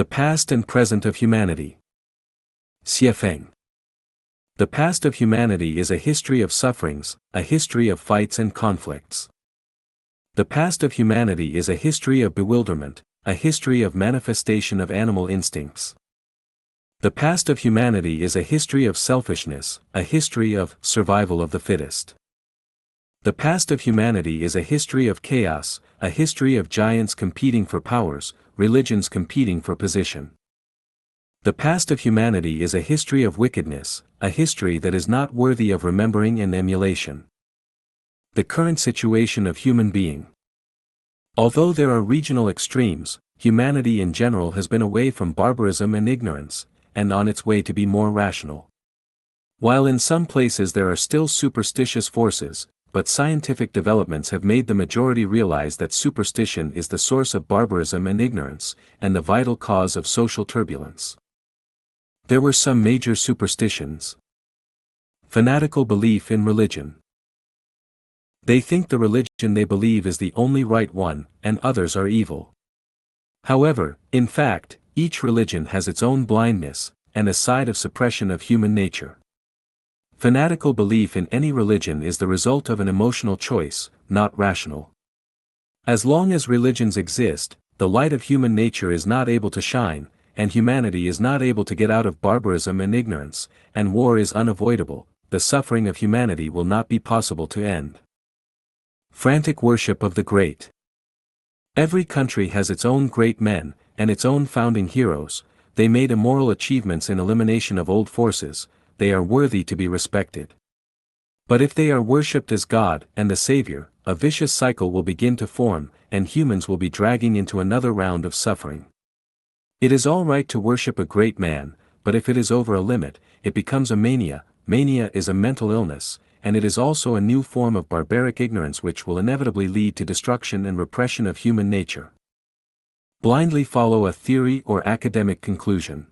The past and present of humanity. Xiefeng. The past of humanity is a history of sufferings, a history of fights and conflicts. The past of humanity is a history of bewilderment, a history of manifestation of animal instincts. The past of humanity is a history of selfishness, a history of survival of the fittest. The past of humanity is a history of chaos, a history of giants competing for powers, religions competing for position. The past of humanity is a history of wickedness, a history that is not worthy of remembering and emulation. The current situation of human being. Although there are regional extremes, humanity in general has been away from barbarism and ignorance, and on its way to be more rational. While in some places there are still superstitious forces, but scientific developments have made the majority realize that superstition is the source of barbarism and ignorance, and the vital cause of social turbulence. There were some major superstitions. Fanatical belief in religion. They think the religion they believe is the only right one, and others are evil. However, in fact, each religion has its own blindness, and a side of suppression of human nature. Fanatical belief in any religion is the result of an emotional choice, not rational. As long as religions exist, the light of human nature is not able to shine, and humanity is not able to get out of barbarism and ignorance, and war is unavoidable, the suffering of humanity will not be possible to end. Frantic worship of the great. Every country has its own great men, and its own founding heroes. They made immoral achievements in elimination of old forces. They are worthy to be respected. But if they are worshipped as God and the Savior, a vicious cycle will begin to form, and humans will be dragging into another round of suffering. It is all right to worship a great man, but if it is over a limit, it becomes a mania. Mania is a mental illness, and it is also a new form of barbaric ignorance which will inevitably lead to destruction and repression of human nature. Blindly follow a theory or academic conclusion.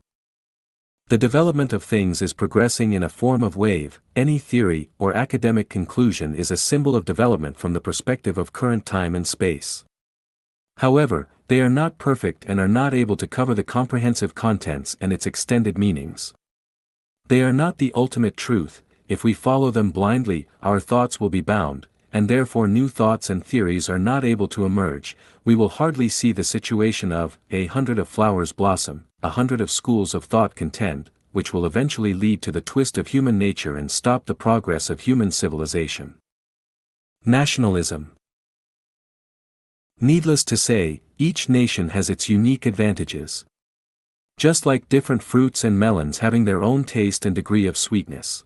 The development of things is progressing in a form of wave. Any theory or academic conclusion is a symbol of development from the perspective of current time and space. However, they are not perfect and are not able to cover the comprehensive contents and its extended meanings. They are not the ultimate truth. If we follow them blindly, our thoughts will be bound, and therefore new thoughts and theories are not able to emerge. We will hardly see the situation of 100 of flowers blossom, 100 of schools of thought contend, which will eventually lead to the twist of human nature and stop the progress of human civilization. Nationalism. Needless to say, each nation has its unique advantages. Just like different fruits and melons having their own taste and degree of sweetness.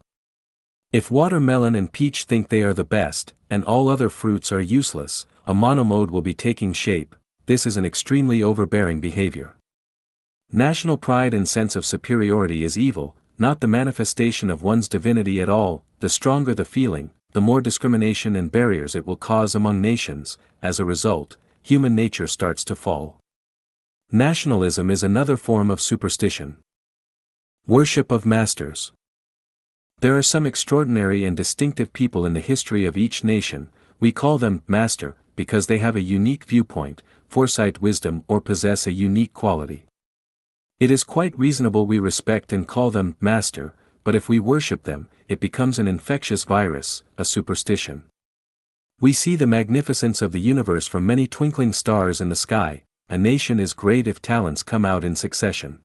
If watermelon and peach think they are the best, and all other fruits are useless, a monomode will be taking shape. This is an extremely overbearing behavior. National pride and sense of superiority is evil, not the manifestation of one's divinity at all. The stronger the feeling, the more discrimination and barriers it will cause among nations. As a result, human nature starts to fall. Nationalism is another form of superstition. Worship of masters. There are some extraordinary and distinctive people in the history of each nation. We call them master because they have a unique viewpoint, foresight, wisdom, or possess a unique quality. It is quite reasonable we respect and call them master, but if we worship them, it becomes an infectious virus, a superstition. We see the magnificence of the universe from many twinkling stars in the sky. A nation is great if talents come out in succession.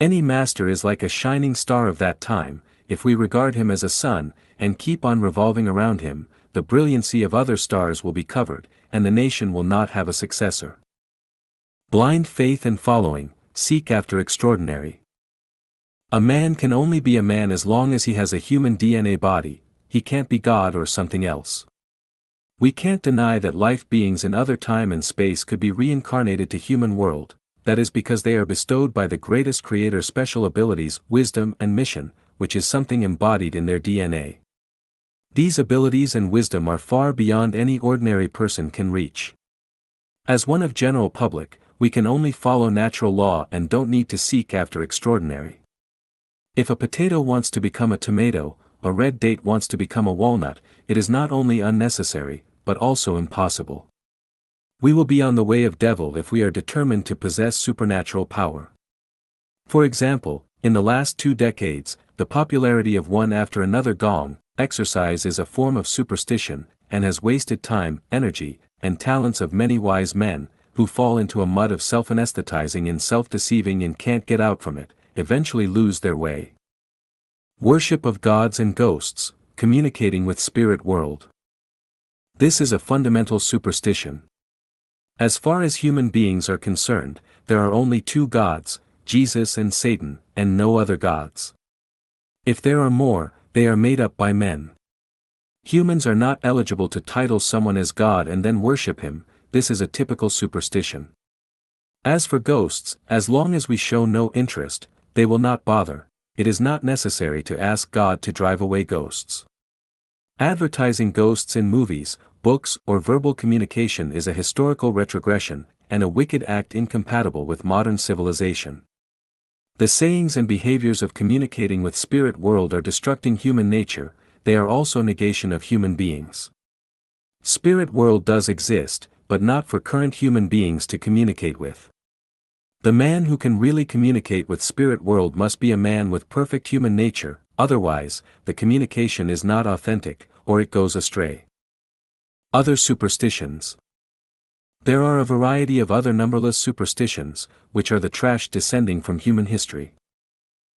Any master is like a shining star of that time. If we regard him as a sun, and keep on revolving around him, the brilliancy of other stars will be covered, and the nation will not have a successor. Blind faith and following, seek after extraordinary. A man can only be a man as long as he has a human DNA body. He can't be God or something else. We can't deny that life beings in other time and space could be reincarnated to human world. That is because they are bestowed by the greatest creator special abilities, wisdom and mission, which is something embodied in their DNA. These abilities and wisdom are far beyond any ordinary person can reach. As one of general public, we can only follow natural law and don't need to seek after extraordinary. If a potato wants to become a tomato, a red date wants to become a walnut, it is not only unnecessary, but also impossible. We will be on the way of devil if we are determined to possess supernatural power. For example, in the last 2 decades, the popularity of one after another gong exercise is a form of superstition, and has wasted time, energy, and talents of many wise men, who fall into a mud of self-anesthetizing and self-deceiving and can't get out from it, eventually lose their way. Worship of gods and ghosts, communicating with spirit world. This is a fundamental superstition. As far as human beings are concerned, there are only 2 gods, Jesus and Satan, and no other gods. If there are more, they are made up by men. Humans are not eligible to title someone as God and then worship him. This is a typical superstition. As for ghosts, as long as we show no interest, they will not bother. It is not necessary to ask God to drive away ghosts. Advertising ghosts in movies, books, or verbal communication is a historical retrogression, and a wicked act incompatible with modern civilization. The sayings and behaviors of communicating with spirit world are destructing human nature, they are also negation of human beings. Spirit world does exist, but not for current human beings to communicate with. The man who can really communicate with spirit world must be a man with perfect human nature, otherwise, the communication is not authentic, or it goes astray. Other superstitions. There are a variety of other numberless superstitions, which are the trash descending from human history.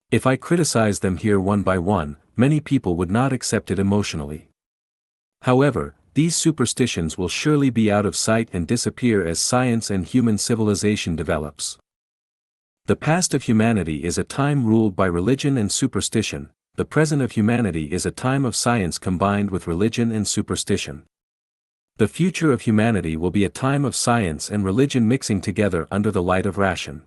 If I criticize them here one by one, many people would not accept it emotionally. However, these superstitions will surely be out of sight and disappear as science and human civilization develops. The past of humanity is a time ruled by religion and superstition, the present of humanity is a time of science combined with religion and superstition. The future of humanity will be a time of science and religion mixing together under the light of ration.